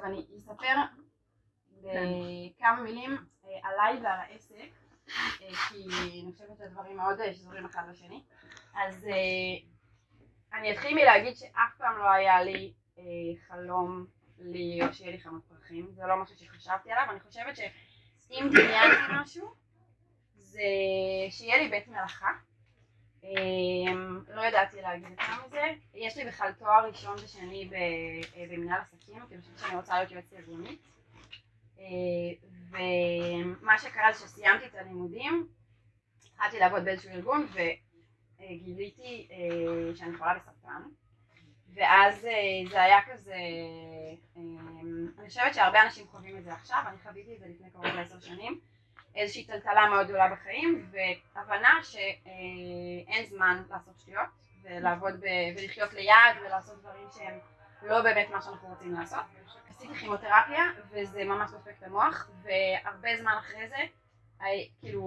אני אספר בכמה מילים עליי ועל העסק, כי אני חושבת שהדברים מאוד שזורים אחד לשני. אז אני אתחיל מלהגיד שאף פעם לא היה לי חלום להיות שיהיה לי חנות פרחים, זה לא משהו שחשבתי עליו. אני חושבת שאם דמיינתי משהו זה שיהיה לי בית מלאכה. לא ידעתי להגיד יותר מזה. יש לי בכלל תואר ראשון ושני במנהל עסקים, כי אני חושבת שאני רוצה להיות יועצת ארגונית. ומה שקרה זה שסיימתי את הלימודים, התחלתי לעבוד באיזשהו ארגון וגיליתי שאני חולה בסרטן. ואז זה היה כזה, אני חושבת שהרבה אנשים חווים את זה עכשיו, אני חוויתי את זה לפני קרוב ל10 שנים, איזושהי טלטלה מאוד גדולה בחיים, והבנה שאין זמן לעשות שטויות, ולעבוד ולחיות ליד, ולעשות דברים שהם לא באמת מה שאנחנו רוצים לעשות. עשיתי כימותרפיה, וזה ממש דופק את המוח, והרבה זמן אחרי זה, כאילו,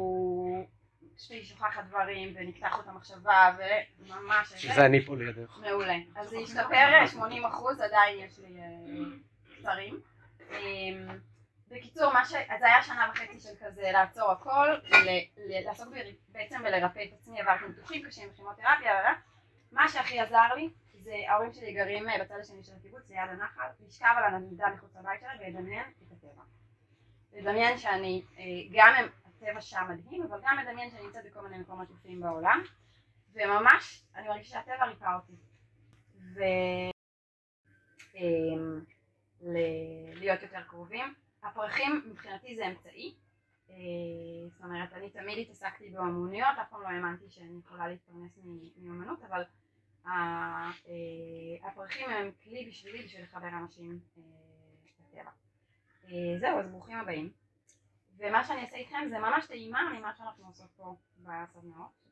שלי שוכחת דברים, ונקתח אותה מחשבה, וממש... שזה אני פה לידך. מעולה. אז זה השתפר 80%, עדיין יש לי קצרים. בקיצור, אז היה שנה וחצי של כזה לעצור הכל, לעסוק בעצם ולרפא את עצמי, עברתי ניתוחים קשים בכימותרפיה, מה שהכי עזר לי, זה ההורים שלי גרים בצד השני של הקיבוץ, ליד הנחל, לשכב על הנדנדה מחוץ לבית שלה ולדמיין את הטבע. לדמיין שאני, גם הטבע שם מדהים, אבל גם לדמיין שאני נמצאת בכל מיני מקומות יפים בעולם, וממש אני מרגישה שהטבע ריפא אותי. להיות יותר קרובים. הפרחים מבחינתי זה אמצעי, זאת אומרת אני תמיד התעסקתי באמנויות, אף פעם לא האמנתי שאני יכולה להתפרנס מאמנות, אבל הפרחים הם כלי בשבילי בשביל לחבר אנשים לטבע. זהו, אז ברוכים הבאים. ומה שאני אעשה איתכם זה ממש טעימה ממה שאנחנו עושות פה בסדנאות.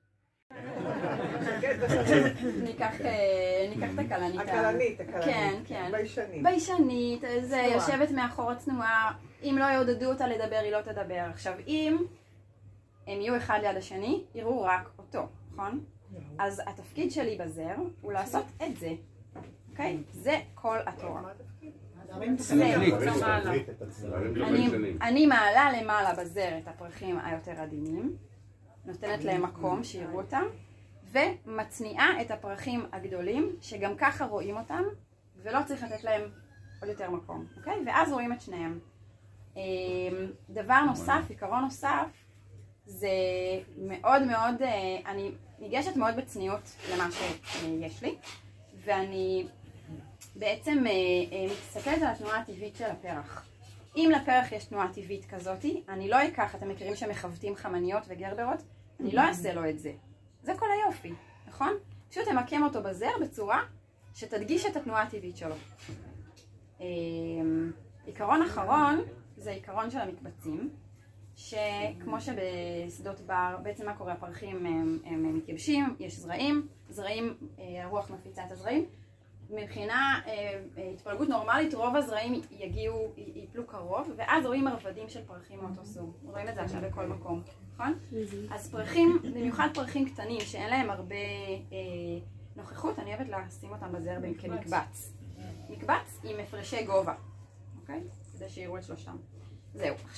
ניקח את הכלנית. הכלנית. כן, כן. ביישנית. ביישנית, זה יושבת מאחור צנועה, אם לא יעודדו אותה לדבר היא לא תדבר. עכשיו אם הם יהיו אחד ליד השני, יראו רק אותו, נכון? אז התפקיד שלי בזר הוא לעשות את זה, אוקיי? זה כל התורה. אני מעלה למעלה בזר את הפרחים היותר עדינים, נותנת להם מקום שיראו אותם, ומצניעה את הפרחים הגדולים שגם ככה רואים אותם ולא צריך לתת להם עוד יותר מקום, אוקיי? ואז רואים את שניהם. דבר נוסף, עיקרון נוסף, זה מאוד מאוד, אני ניגשת מאוד בצניעות למה שיש לי, ואני בעצם מסתכלת על התנועה הטבעית של הפרח. אם לפרח יש תנועה טבעית כזאת, אני לא אקח, אתם מכירים שמחבטים חמניות וגרברות, אני לא אעשה לו את זה. זה כל היופי, נכון? פשוט אמקם אותו בזר בצורה שתדגיש את התנועה הטבעית שלו. עיקרון אחרון זה עיקרון של המקבצים, שכמו שבשדות בר, בעצם מה קורה? הפרחים הם מתייבשים, יש זרעים, הרוח מפיצה את הזרעים. מבחינה התפלגות נורמלית, רוב הזרעים ייפלו קרוב, ואז רואים מרבדים של פרחים מאותו סוג. רואים את זה עכשיו בכל מקום, נכון? אז פרחים, במיוחד פרחים קטנים שאין להם הרבה נוכחות, אני אוהבת לשים אותם בזר כמקבץ. מקבץ עם הפרשי גובה, אוקיי? כדי שיראו את שלושתם. זהו, עכשיו